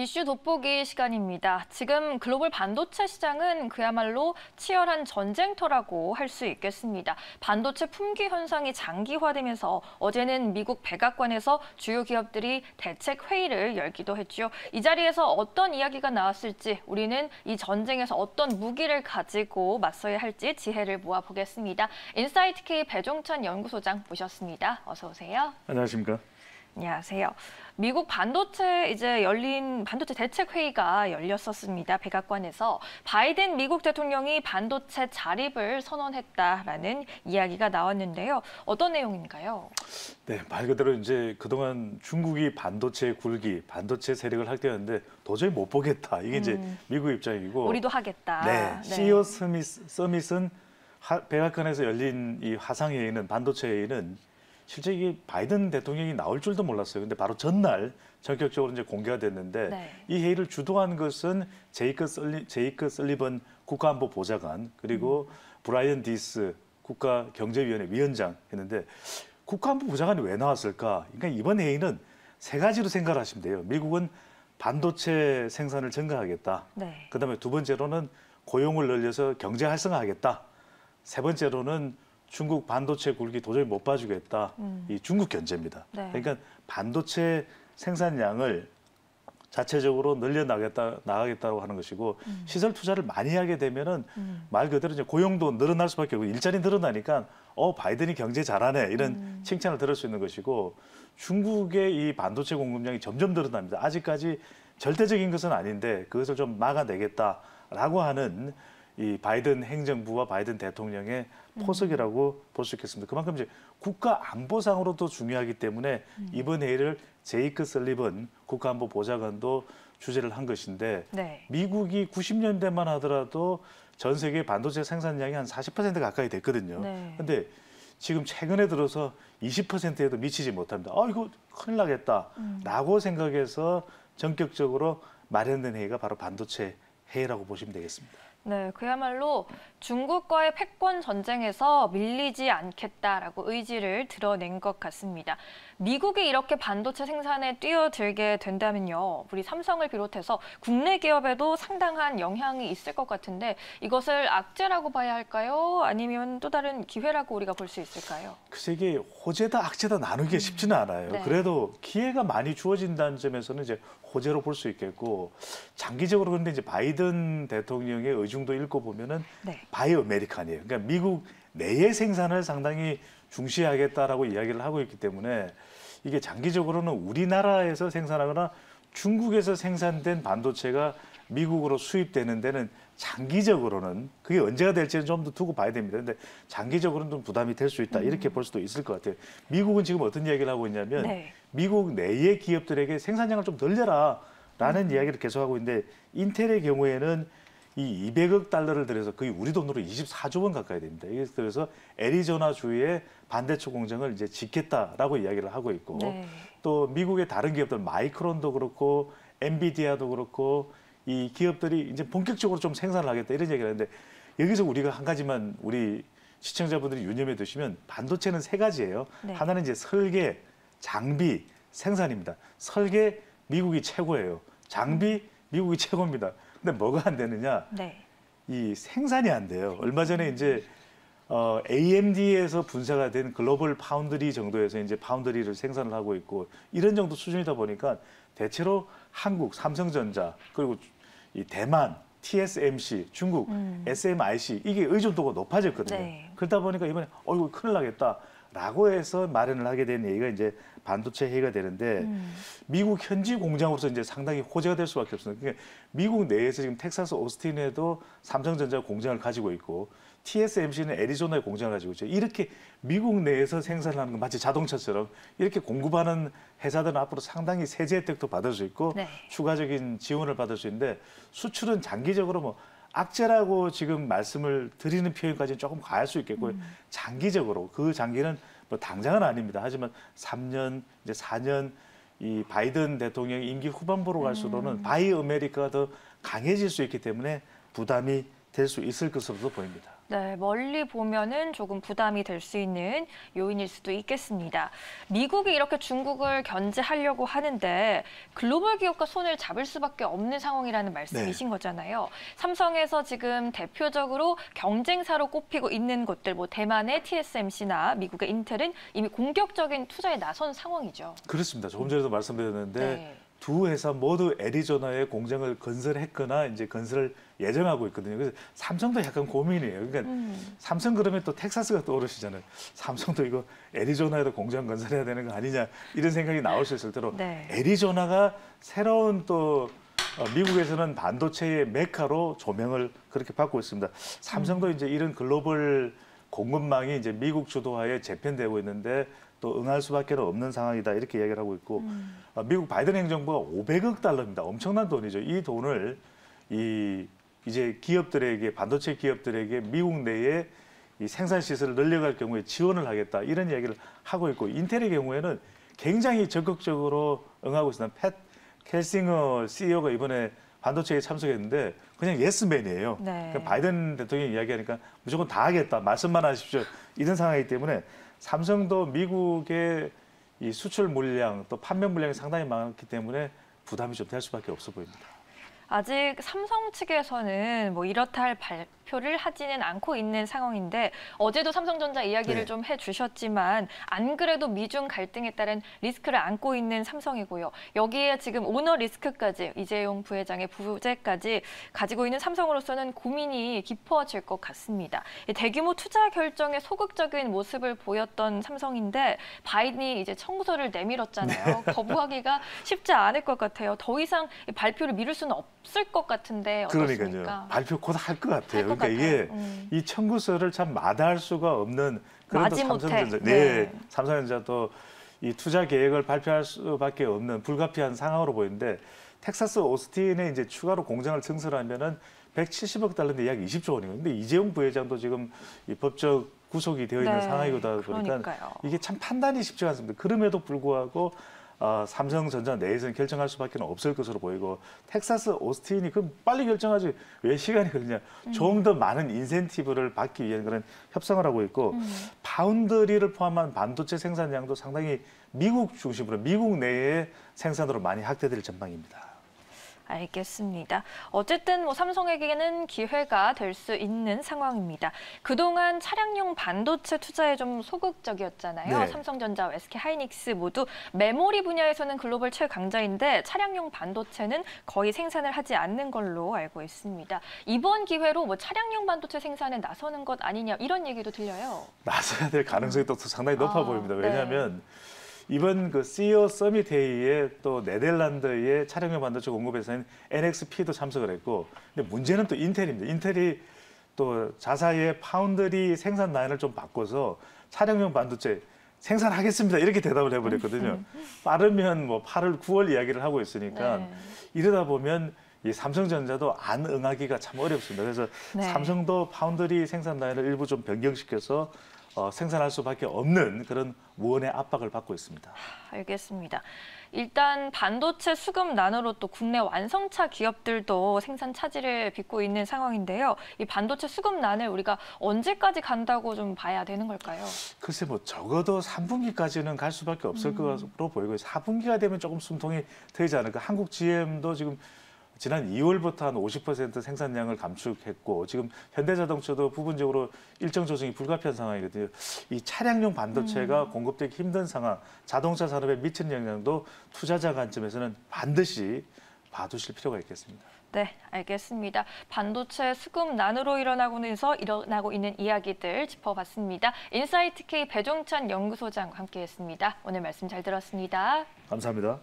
이슈 돋보기 시간입니다. 지금 글로벌 반도체 시장은 그야말로 치열한 전쟁터라고 할 수 있겠습니다. 반도체 품귀 현상이 장기화되면서 어제는 미국 백악관에서 주요 기업들이 대책 회의를 열기도 했죠. 이 자리에서 어떤 이야기가 나왔을지, 우리는 이 전쟁에서 어떤 무기를 가지고 맞서야 할지 지혜를 모아보겠습니다. 인사이트K 배종찬 연구소장 모셨습니다. 어서 오세요. 안녕하십니까? 안녕하세요. 미국 반도체 열린 반도체 대책 회의가 열렸었습니다. 백악관에서 바이든 미국 대통령이 반도체 자립을 선언했다라는 이야기가 나왔는데요. 어떤 내용인가요? 네, 말 그대로 이제 그동안 중국이 반도체 굴기, 반도체 세력을 확대하는데 도저히 못 보겠다. 이게 이제 미국 입장이고. 우리도 하겠다. 네, CEO 서밋은 백악관에서 열린 이 화상회의는, 반도체 회의는 실제 이게 바이든 대통령이 나올 줄도 몰랐어요. 근데 바로 전날 전격적으로 이제 공개가 됐는데 이 회의를 주도한 것은 제이크 설리번 국가안보 보좌관, 그리고 브라이언 디스 국가경제위원회 위원장 했는데, 국가안보 보좌관이 왜 나왔을까? 그러니까 이번 회의는 세 가지로 생각을 하시면 돼요. 미국은 반도체 생산을 증가하겠다. 그다음에 두 번째로는 고용을 늘려서 경제 활성화하겠다. 세 번째로는 중국 반도체 굴기 도저히 못 봐주겠다. 이 중국 견제입니다. 그러니까 반도체 생산량을 자체적으로 나가겠다고 하는 것이고, 시설 투자를 많이 하게 되면은 말 그대로 이제 고용도 늘어날 수밖에 없고, 일자리 늘어나니까 바이든이 경제 잘하네, 이런 칭찬을 들을 수 있는 것이고, 중국의 이 반도체 공급량이 점점 늘어납니다. 아직까지 절대적인 것은 아닌데 그것을 좀 막아내겠다라고 하는 이 바이든 행정부와 바이든 대통령의 포석이라고 볼 수 있겠습니다. 그만큼 이제 국가 안보상으로도 중요하기 때문에 이번 회의를 제이크 설리번 국가안보 보좌관도 주재를 한 것인데, 미국이 90년대만 하더라도 전 세계 반도체 생산량이 한 40% 가까이 됐거든요. 근데 지금 최근에 들어서 20%에도 미치지 못합니다. 이거 큰일 나겠다라고 생각해서 전격적으로 마련된 회의가 바로 반도체 회의라고 보시면 되겠습니다. 네, 그야말로 중국과의 패권 전쟁에서 밀리지 않겠다라고 의지를 드러낸 것 같습니다. 미국이 이렇게 반도체 생산에 뛰어들게 된다면요, 우리 삼성을 비롯해서 국내 기업에도 상당한 영향이 있을 것 같은데, 이것을 악재라고 봐야 할까요? 아니면 또 다른 기회라고 우리가 볼 수 있을까요? 글쎄, 이게 호재다 악재다 나누기가 쉽지는 않아요. 그래도 기회가 많이 주어진다는 점에서는 이제 호재로 볼 수 있겠고, 장기적으로 그런데 이제 바이든 대통령의 의중도 읽고 보면은 바이 아메리칸이에요. 그러니까 미국 내의 생산을 상당히 중시하겠다라고 이야기를 하고 있기 때문에, 이게 장기적으로는 우리나라에서 생산하거나 중국에서 생산된 반도체가 미국으로 수입되는 데는 장기적으로는, 그게 언제가 될지는 좀 더 두고 봐야 됩니다. 근데 장기적으로는 좀 부담이 될 수 있다, 이렇게 볼 수도 있을 것 같아요. 미국은 지금 어떤 이야기를 하고 있냐면 미국 내의 기업들에게 생산량을 좀 늘려라 라는 이야기를 계속하고 있는데, 인텔의 경우에는 이 200억 달러를 들여서 거의 우리 돈으로 24조 원 가까이 됩니다. 그래서 애리조나 주의 반도체 공장을 이제 짓겠다라고 이야기를 하고 있고, 또 미국의 다른 기업들, 마이크론도 그렇고 엔비디아도 그렇고, 이 기업들이 이제 본격적으로 좀 생산을 하겠다, 이런 얘기를 하는데, 여기서 우리가 한 가지만 우리 시청자분들이 유념해 두시면, 반도체는 세 가지예요. 하나는 이제 설계, 장비, 생산입니다. 설계 미국이 최고예요. 장비 미국이 최고입니다. 근데 뭐가 안 되느냐? 이 생산이 안 돼요. 얼마 전에 이제 AMD에서 분사가 된 글로벌 파운드리 정도에서 이제 파운드리를 생산을 하고 있고, 이런 정도 수준이다 보니까 대체로 한국 삼성전자, 그리고 이 대만 TSMC, 중국 SMIC, 이게 의존도가 높아졌거든요. 그러다 보니까 이번에 이거 큰일 나겠다라고 해서 마련을 하게 된 얘기가 이제 반도체 회의가 되는데, 미국 현지 공장으로서 이제 상당히 호재가 될 수밖에 없습니다. 그러니까 미국 내에서 지금 텍사스 오스틴에도 삼성전자 공장을 가지고 있고, TSMC는 애리조나에 공장을 가지고 있죠. 이렇게 미국 내에서 생산을 하는 건 마치 자동차처럼 이렇게 공급하는 회사들은 앞으로 상당히 세제 혜택도 받을 수 있고 추가적인 지원을 받을 수 있는데, 수출은 장기적으로 뭐 악재라고 지금 말씀을 드리는 표현까지는 조금 과할 수 있겠고요. 장기적으로, 그 장기는 뭐 당장은 아닙니다. 하지만 3년, 이제 4년, 이 바이든 대통령 임기 후반부로 갈수록은 바이 아메리카가 더 강해질 수 있기 때문에 부담이 될 수 있을 것으로도 보입니다. 네, 멀리 보면은 조금 부담이 될 수 있는 요인일 수도 있겠습니다. 미국이 이렇게 중국을 견제하려고 하는데 글로벌 기업과 손을 잡을 수밖에 없는 상황이라는 말씀이신 거잖아요. 삼성에서 지금 대표적으로 경쟁사로 꼽히고 있는 곳들, 뭐 대만의 TSMC나 미국의 인텔은 이미 공격적인 투자에 나선 상황이죠. 그렇습니다. 조금 전에도 말씀드렸는데 네. 두 회사 모두 애리조나에 공장을 건설했거나 이제 건설을 예정하고 있거든요. 그래서 삼성도 약간 고민이에요. 그러니까 삼성 그러면 또 텍사스가 떠오르시잖아요. 삼성도 이거 애리조나에도 공장 건설해야 되는 거 아니냐 이런 생각이 나올 수 있을 때로 네. 애리조나가 새로운 또 미국에서는 반도체의 메카로 조명을 그렇게 받고 있습니다. 삼성도 이제 이런 글로벌 공급망이 이제 미국 주도하에 재편되고 있는데 또 응할 수밖에 없는 상황이다 이렇게 이야기를 하고 있고 미국 바이든 행정부가 500억 달러입니다. 엄청난 돈이죠. 이 돈을 이제 기업들에게 반도체 기업들에게 미국 내에 이 생산 시설을 늘려갈 경우에 지원을 하겠다 이런 이야기를 하고 있고 인텔의 경우에는 굉장히 적극적으로 응하고 있습니다. 팻 켈싱어 CEO가 이번에 반도체에 참석했는데 그냥 예스맨이에요. 네. 그러니까 바이든 대통령이 이야기하니까 무조건 다 하겠다. 말씀만 하십시오. 이런 상황이기 때문에 삼성도 미국의 이 수출 물량 또 판매 물량이 상당히 많기 때문에 부담이 좀 될 수밖에 없어 보입니다. 아직 삼성 측에서는 뭐 이렇다 할 발표를 하지는 않고 있는 상황인데 어제도 삼성전자 이야기를 네. 좀 해주셨지만 안 그래도 미중 갈등에 따른 리스크를 안고 있는 삼성이고요. 여기에 지금 오너 리스크까지 이재용 부회장의 부재까지 가지고 있는 삼성으로서는 고민이 깊어질 것 같습니다. 대규모 투자 결정에 소극적인 모습을 보였던 삼성인데 바이든이 이제 청구서를 내밀었잖아요. 네. 거부하기가 쉽지 않을 것 같아요. 더 이상 발표를 미룰 수는 없을 것 같은데 어떻습니까? 그러니까요. 발표 곧 할 것 같아요. 할 것 그러니까 이게 이 청구서를 참 마다할 수가 없는 그런 또 마지못해. 삼성전자, 네. 삼성전자도 이 투자 계획을 발표할 수밖에 없는 불가피한 상황으로 보이는데 텍사스 오스틴에 이제 추가로 공장을 증설하면은 170억 달러인데 약 20조 원이거든요. 근데 이재용 부회장도 지금 이 법적 구속이 되어 있는 네, 상황이다 보니까 그러니까요. 이게 참 판단이 쉽지 않습니다. 그럼에도 불구하고 삼성전자 내에서는 결정할 수밖에 없을 것으로 보이고 텍사스 오스틴이 그럼 빨리 결정하지 왜 시간이 걸리냐. 좀 더 많은 인센티브를 받기 위한 그런 협상을 하고 있고 파운드리를 포함한 반도체 생산량도 상당히 미국 중심으로 미국 내의 생산으로 많이 확대될 전망입니다. 알겠습니다. 어쨌든 뭐 삼성에게는 기회가 될 수 있는 상황입니다. 그동안 차량용 반도체 투자에 좀 소극적이었잖아요. 네. 삼성전자와 SK 하이닉스 모두 메모리 분야에서는 글로벌 최강자인데 차량용 반도체는 거의 생산을 하지 않는 걸로 알고 있습니다. 이번 기회로 뭐 차량용 반도체 생산에 나서는 것 아니냐 이런 얘기도 들려요. 나서야 될 가능성이 또 상당히 높아 보입니다. 네. 왜냐하면 이번 그 CEO 서밋 회의에 또 네덜란드의 차량용 반도체 공급 회사인 NXP도 참석을 했고, 근데 문제는 또 인텔입니다. 인텔이 또 자사의 파운드리 생산 라인을 좀 바꿔서 차량용 반도체 생산하겠습니다 이렇게 대답을 해버렸거든요. 빠르면 뭐 8월, 9월 이야기를 하고 있으니까 네. 이러다 보면 이 삼성전자도 안 응하기가 참 어렵습니다. 그래서 네. 삼성도 파운드리 생산 라인을 일부 좀 변경시켜서 생산할 수밖에 없는 그런 무언의 압박을 받고 있습니다. 알겠습니다. 일단 반도체 수급 난으로 또 국내 완성차 기업들도 생산 차질을 빚고 있는 상황인데요. 이 반도체 수급 난을 우리가 언제까지 간다고 좀 봐야 되는 걸까요? 글쎄 뭐 적어도 3분기까지는 갈 수밖에 없을 것으로 보이고 4분기가 되면 조금 숨통이 트이지 않을까. 한국 GM도 지금 지난 2월부터 한 50% 생산량을 감축했고 지금 현대자동차도 부분적으로 일정 조정이 불가피한 상황이거든요. 이 차량용 반도체가 공급되기 힘든 상황, 자동차 산업에 미치는 영향도 투자자 관점에서는 반드시 봐두실 필요가 있겠습니다. 네, 알겠습니다. 반도체 수급 난으로 일어나고 있는 이야기들 짚어봤습니다. 인사이트 K 배종찬 연구소장과 함께했습니다. 오늘 말씀 잘 들었습니다. 감사합니다.